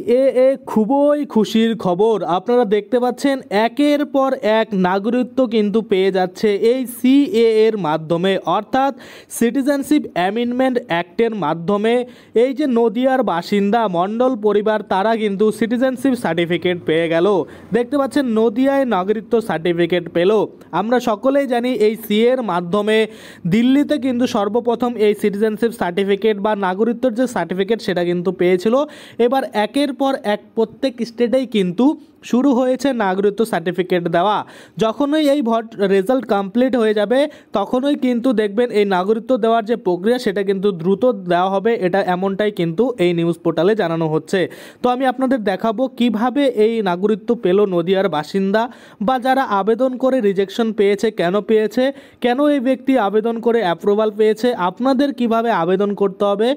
CAA খুবই খুশির খবর। আপনারা দেখতে পাচ্ছেন একের পর এক নাগরিকত্ব কিন্তু পেয়ে যাচ্ছে এই সিএএ এর মাধ্যমে, অর্থাৎ সিটিজেনশিপ অ্যামেন্ডমেন্ট অ্যাক্টের মাধ্যমে। এই যে নদিয়ার বাসিন্দা মণ্ডল পরিবার, তারা কিন্তু সিটিজেনশিপ সার্টিফিকেট পেয়ে গেল। দেখতে পাচ্ছেন নদিয়ায় নাগরিকত্ব সার্টিফিকেট পেল। আমরা সকলেই জানি এই সিএ এর মাধ্যমে দিল্লিতে কিন্তু সর্বপ্রথম এই সিটিজেনশিপ সার্টিফিকেট বা নাগরিকত্বের যে সার্টিফিকেট সেটা কিন্তু পেয়েছিল। এবার একের পর এক প্রত্যেক স্টেটেই কিন্তু শুরু হয়েছে নাগরিকত্ব সার্টিফিকেট দেওয়া। যখনই এই রেজাল্ট কমপ্লিট হয়ে যাবে তখনই কিন্তু দেখবেন এই নাগরিকত্ব দেওয়ার যে প্রক্রিয়া সেটা কিন্তু দ্রুত দেওয়া হবে, এটা এমনটাই কিন্তু এই নিউজ পোর্টালে জানানো হচ্ছে। তো আমি আপনাদের দেখাবো কিভাবে এই নাগরিকত্ব পেল নদিয়ার বাসিন্দা, বা যারা আবেদন করে রিজেকশন পেয়েছে, কেন এই ব্যক্তি আবেদন করে অ্যাপ্রুভাল পেয়েছে, আপনাদের কিভাবে আবেদন করতে হবে,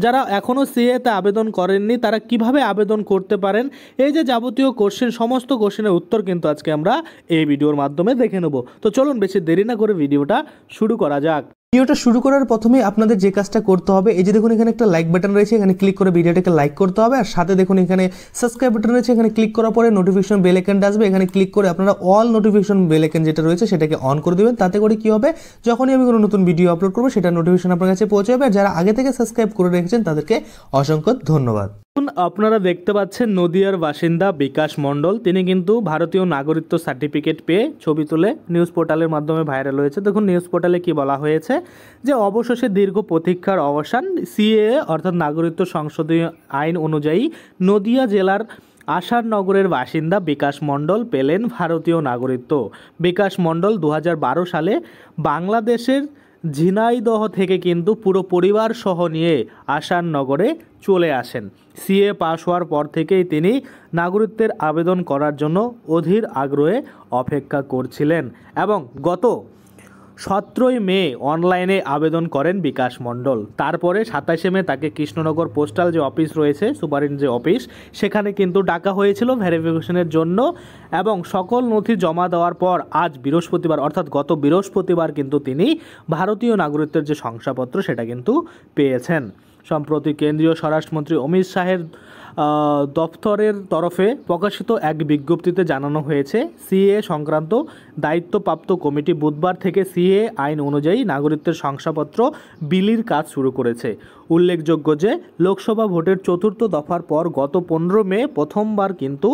যারা এখনও সিএতে আবেদন করেননি তারা কিভাবে আবেদন করতে পারেন, এই যে যাবতীয় কোশ্চেন, সমস্ত কোশ্চেনের উত্তর কিন্তু আজকে আমরা এই ভিডিওর মাধ্যমে দেখে নেব। তো চলুন বেশি দেরি না করে ভিডিওটা শুরু করা যাক। ভিডিওটা শুরু করার প্রথমে আপনাদের যে কাজটা করতে হবে, এই যে দেখুন এখানে একটা লাইক বাটন রয়েছে, এখানে ক্লিক করে ভিডিওটাকে লাইক করতে হবে। আর সাথে দেখুন এখানে সাবস্ক্রাইব বাটন রয়েছে, এখানে ক্লিক করার পরে নোটিফিকেশন বেল আইকনটা আসবে, এখানে ক্লিক করে আপনারা অল নোটিফিকেশন বেল আইকন যেটা রয়েছে সেটাকে অন করে দেবেন। তাতে করে কি হবে, যখনই আমি কোনো নতুন ভিডিও আপলোড করবো সেটা নোটিফিকেশন আপনার কাছে পৌঁছে যাবে। আর যারা আগে থেকে সাবস্ক্রাইব করে রেখেছেন তাদেরকে অসংখ্য ধন্যবাদ। আপনারা দেখতে পাচ্ছেন নদিয়ার বাসিন্দা বিকাশ মণ্ডল, তিনি কিন্তু ভারতীয় নাগরিকত্ব সার্টিফিকেট পেয়ে ছবি তুলে নিউজ পোর্টালের মাধ্যমে ভাইরাল হয়েছে। দেখুন নিউজ পোর্টালে কি বলা হয়েছে, যে অবশেষে দীর্ঘ প্রতীক্ষার অবসান, সিএএ অর্থাৎ নাগরিকত্ব সংশোধনী আইন অনুযায়ী নদিয়া জেলার আসারনগরের বাসিন্দা বিকাশ মণ্ডল পেলেন ভারতীয় নাগরিকত্ব। বিকাশ মণ্ডল 2012 সালে বাংলাদেশের ঝিনাইদহ থেকে কিন্তু পুরো পরিবার সহ নিয়ে আসারনগরে চলে আসেন। সিএ পাস হওয়ার পর থেকেই তিনি নাগরিকত্বের আবেদন করার জন্য অধীর আগ্রহে অপেক্ষা করছিলেন এবং গত 17 মে অনলাইনে আবেদন করেন বিকাশ মণ্ডল। তারপরে 27 মে তাকে কৃষ্ণনগর পোস্টাল যে অফিস রয়েছে, সুপারিন যে অফিস, সেখানে কিন্তু ডাকা হয়েছিল ভেরিফিকেশনের জন্য এবং সকল নথি জমা দেওয়ার পর আজ বৃহস্পতিবার, অর্থাৎ গত বৃহস্পতিবার কিন্তু তিনি ভারতীয় নাগরিকত্বের যে শংসাপত্র সেটা কিন্তু পেয়েছেন। সম্প্রতি কেন্দ্রীয় স্বরাষ্ট্রমন্ত্রী অমিত শাহের দপ্তরের তরফে প্রকাশিত এক বিজ্ঞপ্তিতে জানানো হয়েছে, সিএ সংক্রান্ত দায়িত্বপ্রাপ্ত কমিটি বুধবার থেকে সিএ আইন অনুযায়ী নাগরিকত্বের শংসাপত্র বিলির কাজ শুরু করেছে। উল্লেখযোগ্য যে লোকসভা ভোটের চতুর্থ দফার পর গত 15 মে প্রথমবার কিন্তু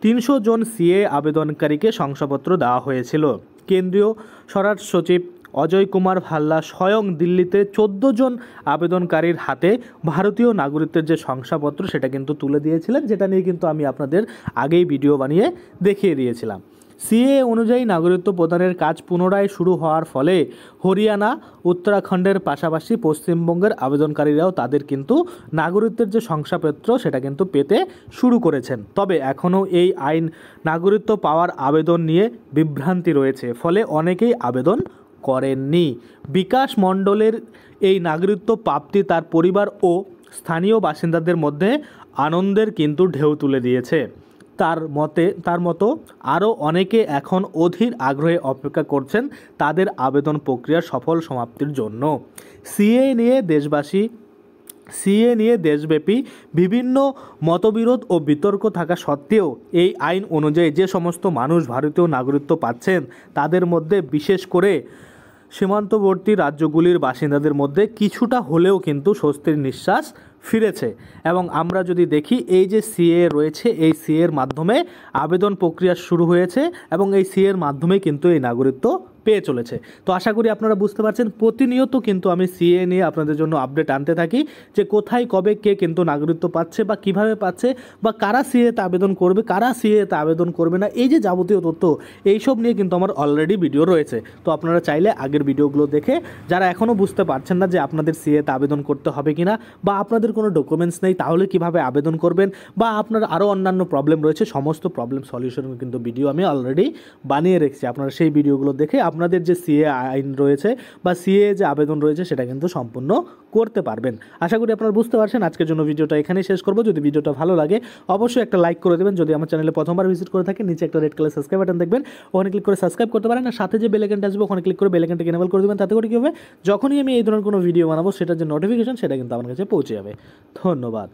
300 জন সিএ আবেদনকারীকে শংসাপত্র দেওয়া হয়েছিল। কেন্দ্রীয় স্বরাষ্ট্র সচিব অজয় কুমার ভাল্লা স্বয়ং দিল্লিতে 14 জন আবেদনকারীর হাতে ভারতীয় নাগরিকত্বের যে শংসাপত্র সেটা কিন্তু তুলে দিয়েছিলেন, যেটা নিয়ে কিন্তু আমি আপনাদের আগেই ভিডিও বানিয়ে দেখিয়ে দিয়েছিলাম। সিএ অনুযায়ী নাগরিকত্ব প্রদানের কাজ পুনরায় শুরু হওয়ার ফলে হরিয়ানা, উত্তরাখণ্ডের পাশাপাশি পশ্চিমবঙ্গের আবেদনকারীরাও তাদের কিন্তু নাগরিকত্বের যে শংসাপত্র সেটা কিন্তু পেতে শুরু করেছেন। তবে এখনও এই আইন নাগরিকত্ব পাওয়ার আবেদন নিয়ে বিভ্রান্তি রয়েছে, ফলে অনেকেই আবেদন করেননি। বিকাশ মণ্ডলের এই নাগরিকত্ব প্রাপ্তি তার পরিবার ও স্থানীয় বাসিন্দাদের মধ্যে আনন্দের কিন্তু ঢেউ তুলে দিয়েছে। তার মতো আরও অনেকে এখন অধীর আগ্রহে অপেক্ষা করছেন তাদের আবেদন প্রক্রিয়ার সফল সমাপ্তির জন্য। সিএ নিয়ে দেশব্যাপী বিভিন্ন মতবিরোধ ও বিতর্ক থাকা সত্ত্বেও এই আইন অনুযায়ী যে সমস্ত মানুষ ভারতীয় নাগরিকত্ব পাচ্ছেন তাদের মধ্যে বিশেষ করে সীমান্তবর্তী রাজ্যগুলির বাসিন্দাদের মধ্যে কিছুটা হলেও কিন্তু স্বস্তির নিঃশ্বাস ফিরেছে। এবং আমরা যদি দেখি এই যে সিএ রয়েছে, এই সিএর মাধ্যমে আবেদন প্রক্রিয়া শুরু হয়েছে এবং এই সিএর মাধ্যমে কিন্তু এই নাগরিকত্ব পেয়ে চলেছে। তো আশা করি আপনারা বুঝতে পারছেন, প্রতিনিয়ত কিন্তু আমি সিএ নিয়ে আপনাদের জন্য আপডেট আনতে থাকি, যে কোথায় কবে কে কিন্তু নাগরিকত্ব পাচ্ছে বা কিভাবে পাচ্ছে, বা কারা সিএতে আবেদন করবে, কারা সিএতে আবেদন করবে না, এই যে যাবতীয় তথ্য এইসব নিয়ে কিন্তু আমার অলরেডি ভিডিও রয়েছে। তো আপনারা চাইলে আগের ভিডিওগুলো দেখে, যারা এখনও বুঝতে পারছেন না যে আপনাদের সিএতে আবেদন করতে হবে কিনা, বা আপনাদের কোনো ডকুমেন্টস নেই তাহলে কিভাবে আবেদন করবেন, বা আপনার আরও অন্যান্য প্রবলেম রয়েছে, সমস্ত প্রবলেম সলিউশনের কিন্তু ভিডিও আমি অলরেডি বানিয়ে রেখেছি। আপনারা সেই ভিডিওগুলো দেখে আপনাদের যে সিএ আইন রয়েছে বা সিএ যে আবেদন রয়েছে সেটা কিন্তু সম্পূর্ণ করতে পারবেন। আশা করি আপনারা বুঝতে পারছেন। আজকের জন্য ভিডিওটা এখানেই শেষ করব। যদি ভিডিওটা ভালো লাগে অবশ্যই একটা লাইক করে দেবেন। যদি আমার চ্যানেলে প্রথমবার ভিজিট করে থাকেন, নিচে একটা রেড কালার সাবস্ক্রাইব বাটন দেখবেন, ওখানে ক্লিক করে সাবস্ক্রাইব করতে পারেন। আর সাথে যে বেল আইকনটা আসবে ওখানে ক্লিক করে বেল আইকনটাকে এনেবল করে দেবেন। তাতে করে কী হবে, যখনই আমি এই ধরনের কোনো ভিডিও বানাবো সেটার যে নোটিফিকেশন সেটা কিন্তু আমার কাছে পৌঁছে যাবে। ধন্যবাদ।